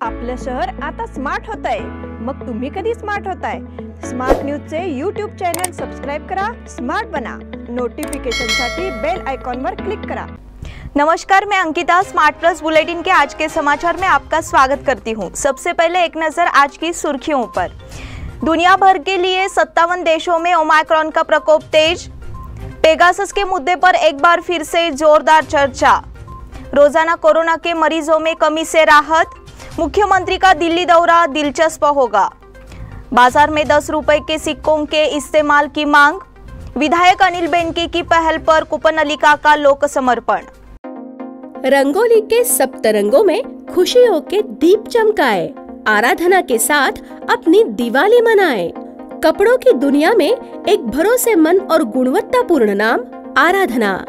आपलं शहर आता स्मार्ट होत आहे। मग तुम्ही कधी स्मार्ट होताय? स्मार्ट न्यूजचे यूट्यूब चॅनल सबस्क्राइब करा, स्मार्ट बना। नोटिफिकेशनसाठी बेल आइकॉन पर क्लिक करा। नमस्कार, मैं अंकिता स्मार्ट प्लस बुलेटिन के आज के समाचार में आपका स्वागत करती हूं। सबसे पहले एक नजर आज की सुर्खियों पर। दुनिया भर के लिए 57 देशों में ओमाइक्रॉन का प्रकोप तेज। पेगासस के मुद्दे पर एक बार फिर से जोरदार चर्चा। रोजाना कोरोना के मरीजों में कमी से राहत। मुख्यमंत्री का दिल्ली दौरा दिलचस्प होगा। बाजार में 10 रुपए के सिक्कों के इस्तेमाल की मांग। विधायक अनिल बेनके की पहल पर कुपन अलीका का लोक समर्पण। रंगोली के सप्तरंगों में खुशियों के दीप चमकाए, आराधना के साथ अपनी दिवाली मनाए। कपड़ों की दुनिया में एक भरोसेमंद और गुणवत्तापूर्ण नाम आराधना।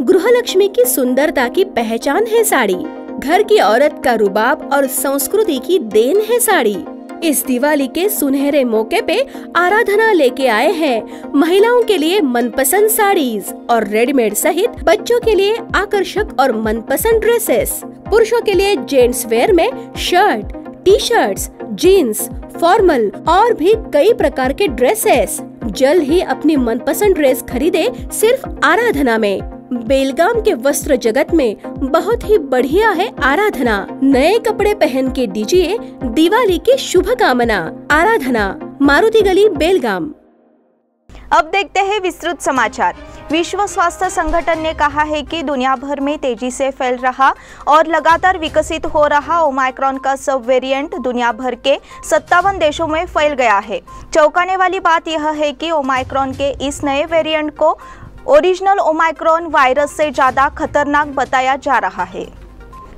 गृहलक्ष्मी की सुंदरता की पहचान है साड़ी। घर की औरत का रुबाब और संस्कृति की देन है साड़ी। इस दिवाली के सुनहरे मौके पे आराधना लेके आए हैं महिलाओं के लिए मनपसंद साड़ीज और रेडीमेड सहित बच्चों के लिए आकर्षक और मनपसंद ड्रेसेस। पुरुषों के लिए जेंट्स वेयर में shirt, T shirts, jeans, formal और भी कई प्रकार के ड्रेसेस। जल्द ही अपनी मनपसंद ड्रेस खरीदे सिर्फ आराधना में। बेलगाम के वस्त्र जगत में बहुत ही बढ़िया है आराधना। नए कपड़े पहन के दीजिए दिवाली की शुभकामना। आराधना, मारुति गली, बेलगाम। अब देखते हैं विस्तृत समाचार। विश्व स्वास्थ्य संगठन ने कहा है कि दुनिया भर में तेजी से फैल रहा और लगातार विकसित हो रहा ओमाइक्रॉन का सब वेरिएंट दुनिया भर के 57 देशों में फैल गया है। चौंकाने वाली बात यह है कि ओमाइक्रॉन के इस नए वेरिएंट को ओरिजिनल ओमाइक्रॉन वायरस से ज्यादा खतरनाक बताया जा रहा है।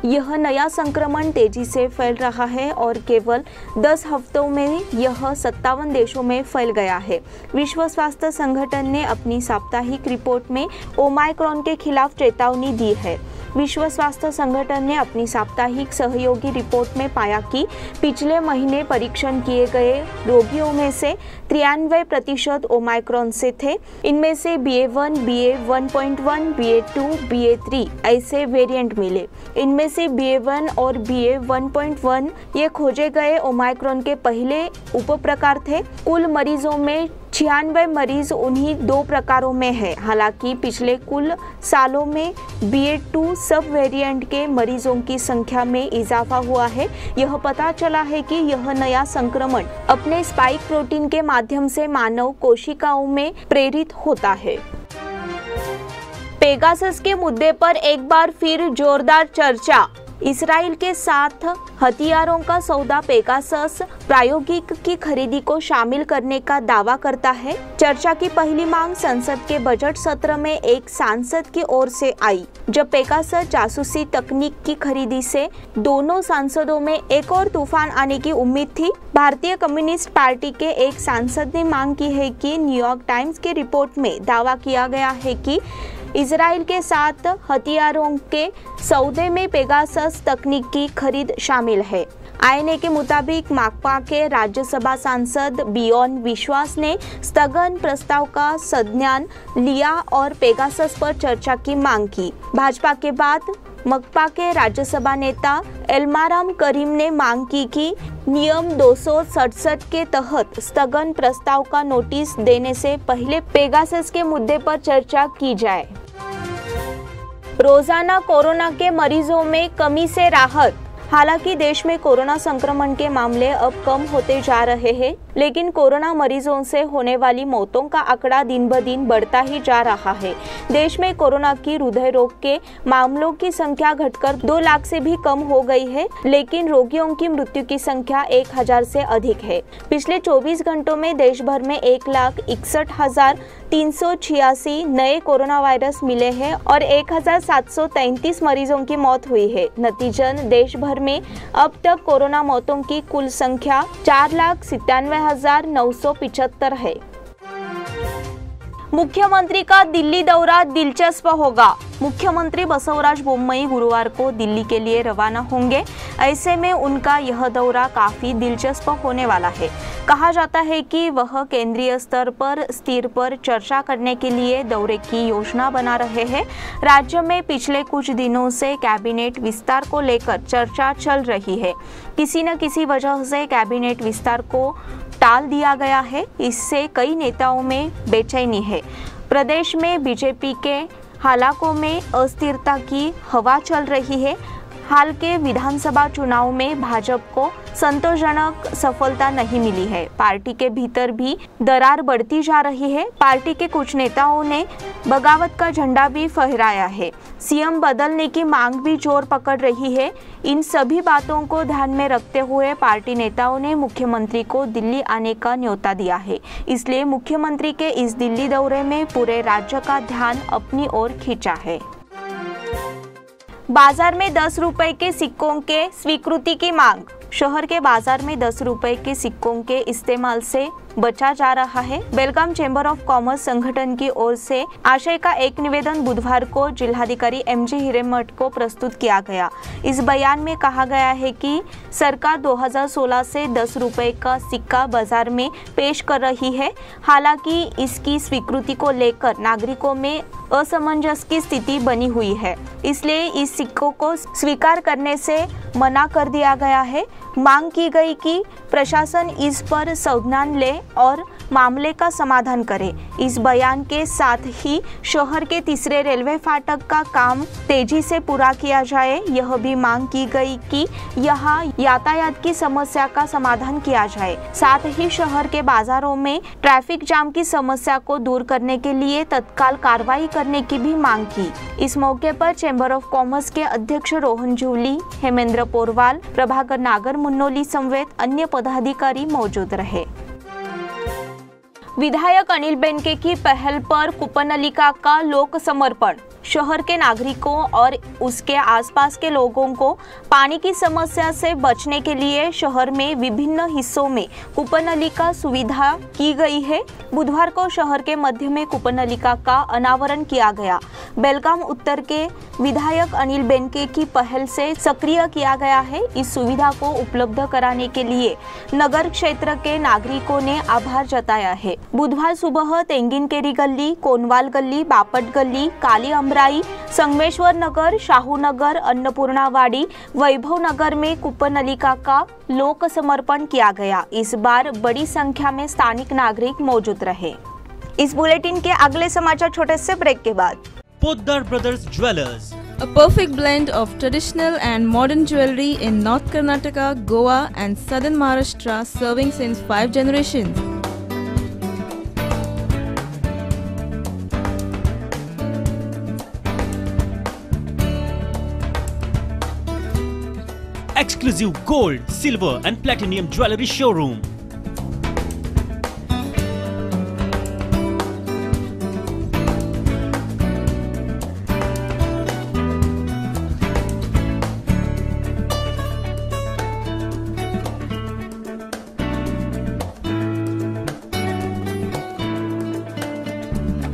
यह नया संक्रमण तेजी से फैल रहा है और केवल 10 हफ्तों में यह 57 देशों में फैल गया है। विश्व स्वास्थ्य संगठन ने अपनी साप्ताहिक रिपोर्ट में ओमाइक्रॉन के खिलाफ चेतावनी दी है। विश्व स्वास्थ्य संगठन ने अपनी साप्ताहिक सहयोगी रिपोर्ट में पाया कि पिछले महीने परीक्षण किए गए रोगियों में से 93% ओमाइक्रॉन से थे। इनमें से BA.1, BA.1.1, BA.2, BA.3 ऐसे वेरिएंट मिले। इनमें से BA.1 और BA.1.1 ये खोजे गए ओमाइक्रॉन के पहले उपप्रकार थे। कुल मरीजों में 96 मरीज उन्हीं 2 प्रकारों में है। हालांकि पिछले कुल सालों में BA.2 सब वेरिएंट के मरीजों की संख्या में इजाफा हुआ है। यह पता चला है कि यह नया संक्रमण अपने स्पाइक प्रोटीन के माध्यम से मानव कोशिकाओं में प्रेरित होता है। पेगासस के मुद्दे पर एक बार फिर जोरदार चर्चा। इस्राइल के साथ हथियारों का सौदा पेगासस प्रायोगिक की खरीदी को शामिल करने का दावा करता है। चर्चा की पहली मांग संसद के बजट सत्र में एक सांसद की ओर से आई। जब पेगासस जासूसी तकनीक की खरीदी से दोनों सांसदों में एक और तूफान आने की उम्मीद थी। भारतीय कम्युनिस्ट पार्टी के एक सांसद ने मांग की है कि न्यूयॉर्क टाइम्स की रिपोर्ट में दावा किया गया है कि इजराइल के साथ हथियारों के सौदे में पेगासस तकनीक की खरीद शामिल है। आईएनए के मुताबिक माकपा के राज्यसभा सांसद बियॉन विश्वास ने स्थगन प्रस्ताव का संज्ञान लिया और पेगासस पर चर्चा की मांग की। भाजपा के बाद मकपा के राज्यसभा नेता एल्माराम करीम ने मांग की कि नियम 267 के तहत स्थगन प्रस्ताव का नोटिस देने से पहले पेगासस के मुद्दे पर चर्चा की जाए। रोजाना कोरोना के मरीजों में कमी से राहत। हालांकि देश में कोरोना संक्रमण के मामले अब कम होते जा रहे हैं, लेकिन कोरोना मरीजों से होने वाली मौतों का आंकड़ा दिन ब दिन बढ़ता ही जा रहा है। देश में कोरोना की हृदय रोग के मामलों की संख्या घटकर 2 लाख से भी कम हो गई है, लेकिन रोगियों की मृत्यु की संख्या 1000 से अधिक है। पिछले 24 घंटों में देश भर में 1,61,386 नए कोरोना वायरस मिले हैं और 1,733 मरीजों की मौत हुई है। नतीजन देश भर में अब तक कोरोना मौतों की कुल संख्या 4,97,975 है। मुख्यमंत्री का दिल्ली दौरा दिलचस्प होगा। मुख्यमंत्री बसवराज बोम्मई गुरुवार को दिल्ली के लिए रवाना होंगे। ऐसे में उनका यह दौरा काफी दिलचस्प होने वाला है। कहा जाता है कि वह केंद्रीय स्तर पर स्थिति पर चर्चा करने के लिए दौरे की योजना बना रहे हैं। राज्य में पिछले कुछ दिनों से कैबिनेट विस्तार को लेकर चर्चा चल रही है। किसी न किसी वजह से कैबिनेट विस्तार को टाल दिया गया है। इससे कई नेताओं में बेचैनी है। प्रदेश में बीजेपी के हालाकों में अस्थिरता की हवा चल रही है। हाल के विधानसभा चुनाव में भाजपा को संतोषजनक सफलता नहीं मिली है। पार्टी के भीतर भी दरार बढ़ती जा रही है। पार्टी के कुछ नेताओं ने बगावत का झंडा भी फहराया है। सीएम बदलने की मांग भी जोर पकड़ रही है। इन सभी बातों को ध्यान में रखते हुए पार्टी नेताओं ने मुख्यमंत्री को दिल्ली आने का न्योता दिया है। इसलिए मुख्यमंत्री के इस दिल्ली दौरे में पूरे राज्य का ध्यान अपनी ओर खींचा है। बाजार में 10 रुपए के सिक्कों के स्वीकृति की मांग। शहर के बाजार में 10 रुपए के सिक्कों के इस्तेमाल से बचा जा रहा है। बेलगाम चैम्बर ऑफ कॉमर्स संगठन की ओर से आशय का एक निवेदन बुधवार को जिलाधिकारी एमजी हिरेमठ को प्रस्तुत किया गया। इस बयान में कहा गया है कि सरकार 2016 से 10 रुपए का सिक्का बाजार में पेश कर रही है। हालांकि इसकी स्वीकृति को लेकर नागरिकों में असमंजस की स्थिति बनी हुई है। इसलिए इस सिक्कों को स्वीकार करने से मना कर दिया गया है। मांग की गई कि प्रशासन इस पर संज्ञान ले और मामले का समाधान करे। इस बयान के साथ ही शहर के तीसरे रेलवे फाटक का काम तेजी से पूरा किया जाए। यह भी मांग की गई कि यहाँ यातायात की समस्या का समाधान किया जाए। साथ ही शहर के बाजारों में ट्रैफिक जाम की समस्या को दूर करने के लिए तत्काल कार्रवाई करने की भी मांग की। इस मौके पर चैम्बर ऑफ कॉमर्स के अध्यक्ष रोहन जूली, हेमेंद्र पोरवाल, प्रभाकर नागर मुन्नोली समेत अन्य पदाधिकारी मौजूद रहे। विधायक अनिल बेनके की पहल पर कूपनलिका का लोक समर्पण। शहर के नागरिकों और उसके आसपास के लोगों को पानी की समस्या से बचने के लिए शहर में विभिन्न हिस्सों में कूपनलिका सुविधा की गई है। बुधवार को शहर के मध्य में कूपनलिका का अनावरण किया गया। बेलगाम उत्तर के विधायक अनिल बेनके की पहल से सक्रिय किया गया है। इस सुविधा को उपलब्ध कराने के लिए नगर क्षेत्र के नागरिकों ने आभार जताया है। बुधवार सुबह तेंगिनकेरी गली, कोनवाल गली, बापट गली, काली अमराई, संगमेश्वर नगर, शाहू नगर, अन्नपूर्णावाड़ी, वैभव नगर में कूपनलिका का लोक समर्पण किया गया। इस बार बड़ी संख्या में स्थानिक नागरिक मौजूद रहे। इस बुलेटिन के अगले समाचार छोटे से ब्रेक के बाद। Poddar Brothers Jewelers, a perfect blend of traditional and modern jewelry in North Karnataka, Goa and Southern Maharashtra, serving since 5 generations. exclusive gold, silver and platinum jewelry showroom.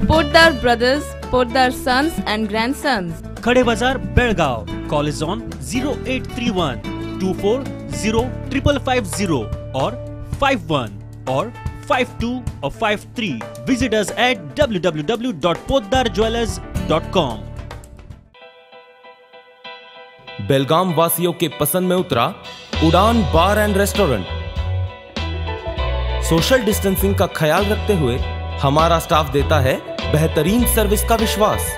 Poddar Brothers, Poddar Sons and Grandsons. Khade Bazar, Belgaum. Call is on 0831 240 5550 or 51 or 52 or 53. Visit us at www.poddarjewelers.com. बेलगाम वासियों के पसंद में उतरा उड़ान बार and restaurant. Social distancing का ख्याल रखते हुए हमारा स्टाफ देता है बेहतरीन सर्विस का विश्वास।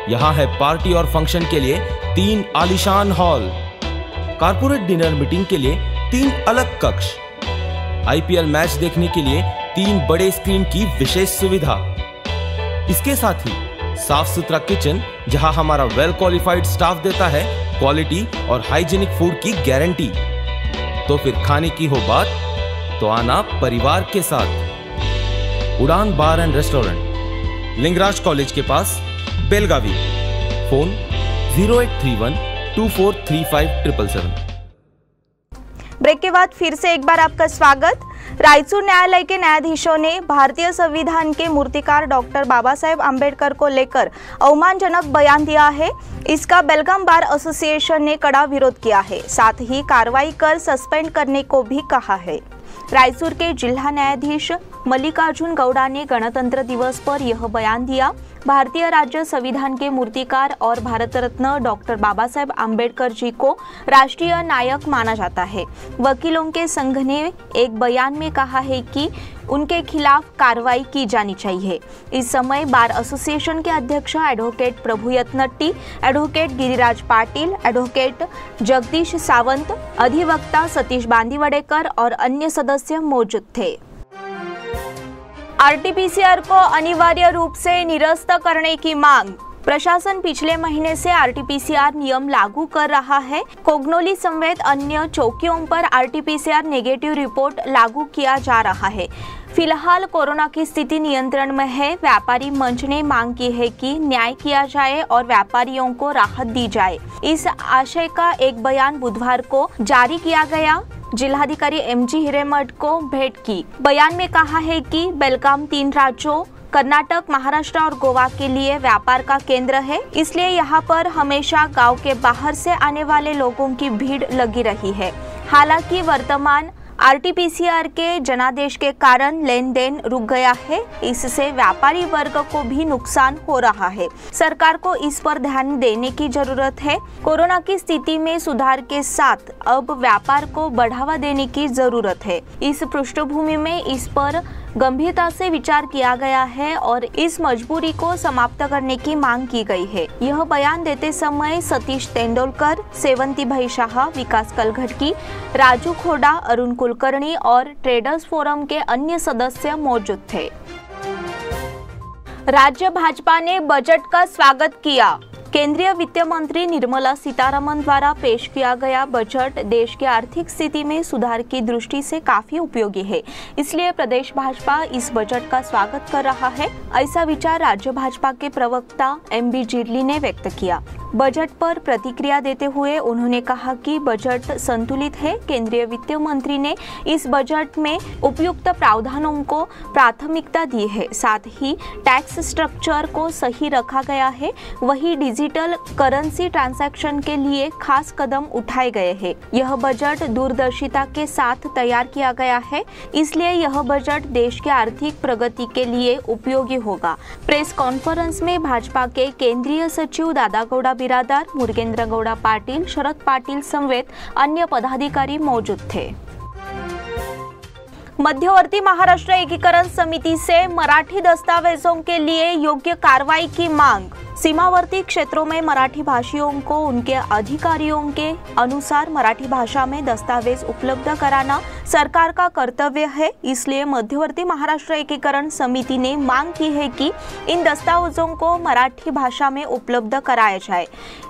यहाँ है पार्टी और फंक्शन के लिए 3 आलीशान हॉल, कारपोरेट डिनर मीटिंग के लिए 3 अलग कक्ष, आईपीएल मैच देखने के लिए 3 बड़े स्क्रीन की विशेष सुविधा। इसके साथ ही साफ सुथरा किचन जहां हमारा वेल क्वालिफाइड स्टाफ देता है क्वालिटी और हाइजीनिक फूड की गारंटी। तो फिर खाने की हो बात तो आना परिवार के साथ। उड़ान बार एंड रेस्टोरेंट, लिंगराज कॉलेज के पास, बेलगावी। फोन 0831 2435 777। ब्रेक के बाद फिर से एक बार आपका स्वागत। रायचूर न्यायालय के न्यायाधीशों ने भारतीय संविधान के मूर्तिकार डॉक्टर बाबा साहेब आम्बेडकर को लेकर अवमानजनक बयान दिया है। इसका बेलगाम बार एसोसिएशन ने कड़ा विरोध किया है, साथ ही कार्रवाई कर सस्पेंड करने को भी कहा है। रायचूर के जिला न्यायाधीश मल्लिकार्जुन गौड़ा ने गणतंत्र दिवस पर यह बयान दिया। भारतीय राज्य संविधान के मूर्तिकार और भारत रत्न डॉक्टर बाबा साहेब आम्बेडकर जी को राष्ट्रीय नायक माना जाता है। वकीलों के संघ ने एक बयान में कहा है कि उनके खिलाफ कार्रवाई की जानी चाहिए। इस समय बार एसोसिएशन के अध्यक्ष advocate Prabhuyat Natti, advocate Giriraj Patil, advocate Jagdish Sawant, अधिवक्ता सतीश बांदीवडेकर और अन्य सदस्य मौजूद थे। आरटीपीसीआर को अनिवार्य रूप से निरस्त करने की मांग। प्रशासन पिछले महीने से आरटीपीसीआर नियम लागू कर रहा है। कोगनोली समेत अन्य चौकियों पर आरटीपीसीआर नेगेटिव रिपोर्ट लागू किया जा रहा है। फिलहाल कोरोना की स्थिति नियंत्रण में है। व्यापारी मंच ने मांग की है कि न्याय किया जाए और व्यापारियों को राहत दी जाए। इस आशय का एक बयान बुधवार को जारी किया गया। जिलाधिकारी एमजी हिरेमठ को भेंट की। बयान में कहा है कि बेलगाम 3 राज्यों कर्नाटक, महाराष्ट्र और गोवा के लिए व्यापार का केंद्र है, इसलिए यहाँ पर हमेशा गांव के बाहर से आने वाले लोगों की भीड़ लगी रही है। हालांकि वर्तमान आरटीपीसीआर के जनादेश के कारण लेन देन रुक गया है। इससे व्यापारी वर्ग को भी नुकसान हो रहा है। सरकार को इस पर ध्यान देने की जरूरत है। कोरोना की स्थिति में सुधार के साथ अब व्यापार को बढ़ावा देने की जरूरत है। इस पृष्ठभूमि में इस पर गंभीरता से विचार किया गया है और इस मजबूरी को समाप्त करने की मांग की गई है। यह बयान देते समय सतीश तेंदुलकर, सेवंती भाई शाह, विकास कलघटकी, राजू खोड़ा, अरुण कुलकर्णी और ट्रेडर्स फोरम के अन्य सदस्य मौजूद थे। राज्य भाजपा ने बजट का स्वागत किया। केंद्रीय वित्त मंत्री निर्मला सीतारमण द्वारा पेश किया गया बजट देश की आर्थिक स्थिति में सुधार की दृष्टि से काफी उपयोगी है, इसलिए प्रदेश भाजपा इस बजट का स्वागत कर रहा है। ऐसा विचार राज्य भाजपा के प्रवक्ता एमबी जिरली ने व्यक्त किया। बजट पर प्रतिक्रिया देते हुए उन्होंने कहा कि बजट संतुलित है। केंद्रीय वित्त मंत्री ने इस बजट में उपयुक्त प्रावधानों को प्राथमिकता दी है, साथ ही टैक्स स्ट्रक्चर को सही रखा गया है। वही डिजिटल करेंसी ट्रांजैक्शन के लिए खास कदम उठाए गए हैं। यह बजट दूरदर्शिता के साथ तैयार किया गया है, इसलिए यह बजट देश के आर्थिक प्रगति के लिए उपयोगी होगा। प्रेस कॉन्फ्रेंस में भाजपा के केंद्रीय सचिव दादा गौड़ा बिरादार, मुरुगेंद्र गौड़ा पाटिल, शरद पाटिल समेत अन्य पदाधिकारी मौजूद थे। मध्यवर्ती महाराष्ट्र एकीकरण समिति से मराठी दस्तावेजों के लिए योग्य कार्रवाई की मांग। सीमावर्ती क्षेत्रों में मराठी भाषियों को उनके अधिकारियों के अनुसार मराठी भाषा में दस्तावेज उपलब्ध कराना सरकार का कर्तव्य है। इसलिए मध्यवर्ती महाराष्ट्र एकीकरण समिति ने मांग की है कि इन दस्तावेजों को मराठी भाषा में उपलब्ध कराया जाए।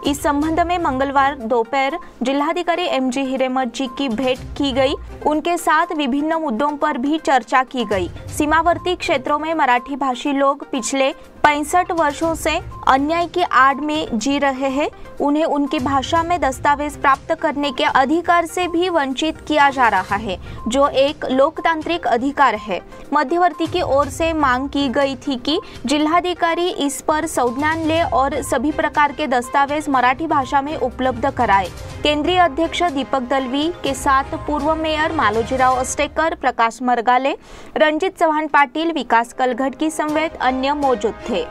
इस संबंध में मंगलवार दोपहर जिलाधिकारी एमजी हिरेमठ जी की भेंट की गई। उनके साथ विभिन्न मुद्दों पर भी चर्चा की गई। सीमावर्ती क्षेत्रों में मराठी भाषी लोग पिछले 65 वर्षों से अन्याय की आड़ में जी रहे हैं। उन्हें उनकी भाषा में दस्तावेज प्राप्त करने के अधिकार से भी वंचित किया जा रहा है, जो एक लोकतांत्रिक अधिकार है। मध्यवर्ती की ओर से मांग की गई थी कि जिलाधिकारी इस पर संज्ञान ले और सभी प्रकार के दस्तावेज मराठी भाषा में उपलब्ध कराए। केंद्रीय अध्यक्ष दीपक दलवी के साथ पूर्व मेयर मालोजीराव अस्टेकर, प्रकाश मरगाले, रंजित चव्हाण पाटिल, विकास कलघटकी समेत अन्य मौजूद थे।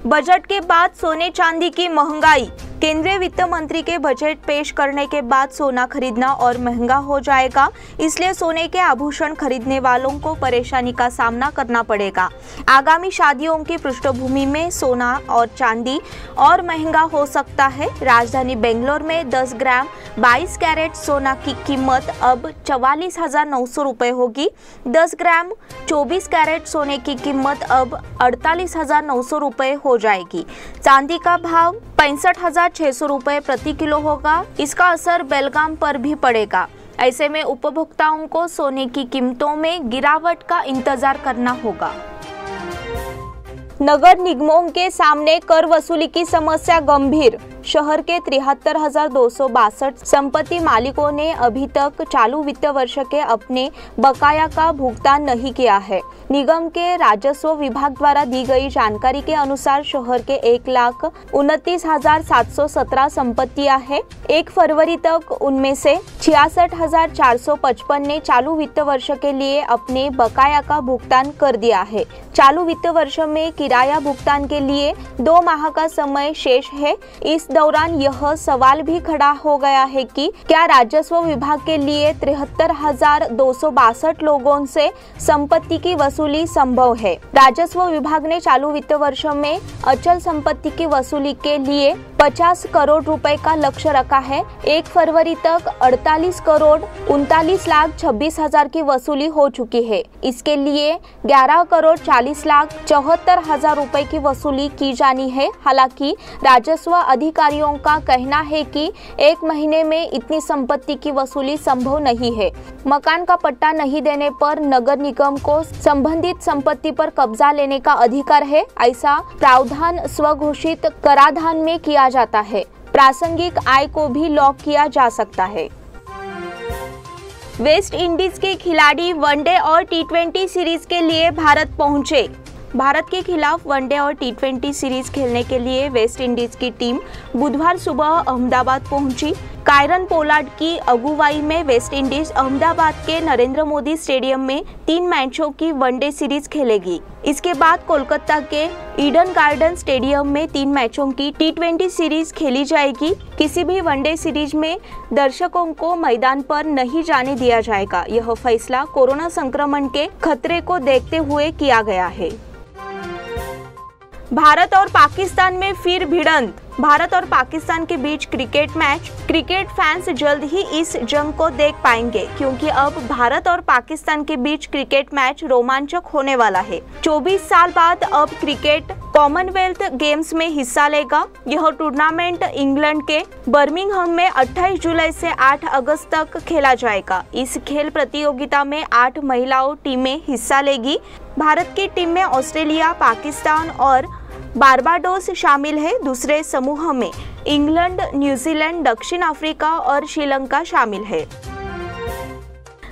बजट के बाद सोने चांदी की महंगाई। केंद्रीय वित्त मंत्री के बजट पेश करने के बाद सोना खरीदना और महंगा हो जाएगा, इसलिए सोने के आभूषण खरीदने वालों को परेशानी का सामना करना पड़ेगा। आगामी शादियों की पृष्ठभूमि में सोना और चांदी और महंगा हो सकता है। राजधानी बेंगलोर में 10 ग्राम 22 कैरेट सोना की कीमत अब 44,900 रुपये होगी। 10 ग्राम 24 कैरेट सोने की कीमत अब 48,900 रुपये हो जाएगी। चांदी का भाव 65,600 रुपये प्रति किलो होगा। इसका असर बेलगाम पर भी पड़ेगा। ऐसे में उपभोक्ताओं को सोने की कीमतों में गिरावट का इंतजार करना होगा। नगर निगमों के सामने कर वसूली की समस्या गंभीर। शहर के 73,262 संपत्ति मालिकों ने अभी तक चालू वित्त वर्ष के अपने बकाया का भुगतान नहीं किया है। निगम के राजस्व विभाग द्वारा दी गई जानकारी के अनुसार शहर के 1,29,717 संपत्तियां हैं। 1 फरवरी तक उनमें से 66,455 ने चालू वित्त वर्ष के लिए अपने बकाया का भुगतान कर दिया है। चालू वित्त वर्ष में किराया भुगतान के लिए 2 माह का समय शेष है। इस दौरान यह सवाल भी खड़ा हो गया है कि क्या राजस्व विभाग के लिए 73,262 लोगों से संपत्ति की वसूली संभव है। राजस्व विभाग ने चालू वित्त वर्ष में अचल संपत्ति की वसूली के लिए 50 करोड़ रुपए का लक्ष्य रखा है। 1 फरवरी तक 48 करोड़ 39,26,000 की वसूली हो चुकी है। इसके लिए 11 करोड़ 40,74,000 रुपए की वसूली की जानी है। हालांकि राजस्व अधिकारियों का कहना है कि 1 महीने में इतनी संपत्ति की वसूली संभव नहीं है। मकान का पट्टा नहीं देने पर नगर निगम को संबंधित संपत्ति पर कब्जा लेने का अधिकार है। ऐसा प्रावधान स्वघोषित कराधान में किया जाता है। प्रासंगिक आय को भी लॉक किया जा सकता है। वेस्ट इंडीज के खिलाड़ी वनडे और टी20 सीरीज के लिए भारत पहुंचे। भारत के खिलाफ वनडे और टी20 सीरीज खेलने के लिए वेस्ट इंडीज की टीम बुधवार सुबह अहमदाबाद पहुंची। कायरन पोलार्ड की अगुवाई में वेस्ट इंडीज अहमदाबाद के नरेंद्र मोदी स्टेडियम में 3 मैचों की वनडे सीरीज खेलेगी। इसके बाद कोलकाता के ईडन गार्डन स्टेडियम में 3 मैचों की टी20 सीरीज खेली जाएगी। किसी भी वनडे सीरीज में दर्शकों को मैदान पर नहीं जाने दिया जाएगा। यह फैसला कोरोना संक्रमण के खतरे को देखते हुए किया गया है। भारत और पाकिस्तान में फिर भिड़ंत। भारत और पाकिस्तान के बीच क्रिकेट मैच। क्रिकेट फैंस जल्द ही इस जंग को देख पाएंगे क्योंकि अब भारत और पाकिस्तान के बीच क्रिकेट मैच रोमांचक होने वाला है। 24 साल बाद अब क्रिकेट कॉमनवेल्थ गेम्स में हिस्सा लेगा। यह टूर्नामेंट इंग्लैंड के बर्मिंघम में 28 जुलाई से 8 अगस्त तक खेला जाएगा। इस खेल प्रतियोगिता में 8 महिलाओं टीमें हिस्सा लेगी। भारत की टीम में ऑस्ट्रेलिया, पाकिस्तान और बारबाडोस शामिल है। दूसरे समूह में इंग्लैंड, न्यूजीलैंड, दक्षिण अफ्रीका और श्रीलंका शामिल है।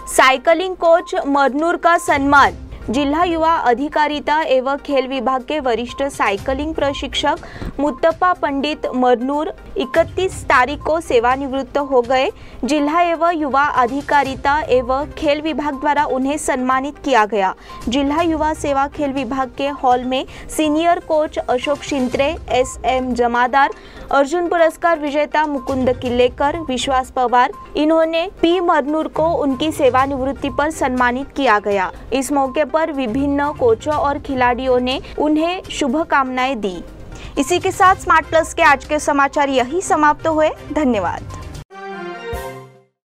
साइकिलिंग कोच मरनूर का सम्मान। जिला युवा अधिकारिता एवं खेल विभाग के वरिष्ठ साइकिलिंग प्रशिक्षक मुत्तप्पा पंडित मरनूर 31 तारीख को सेवानिवृत्त हो गए। जिला एवं युवा अधिकारिता एवं खेल विभाग द्वारा उन्हें सम्मानित किया गया। जिला युवा सेवा खेल विभाग के हॉल में senior coach Ashok Shintre, SM जमादार, अर्जुन पुरस्कार विजेता मुकुंद किल्लेकर, विश्वास पवार, इन्होंने P मरनूर को उनकी सेवानिवृत्ति पर सम्मानित किया गया। इस मौके पर विभिन्न कोचों और खिलाड़ियों ने उन्हें शुभकामनाएं दी। इसी के साथ स्मार्ट प्लस के आज के समाचार यही समाप्त हुए। धन्यवाद।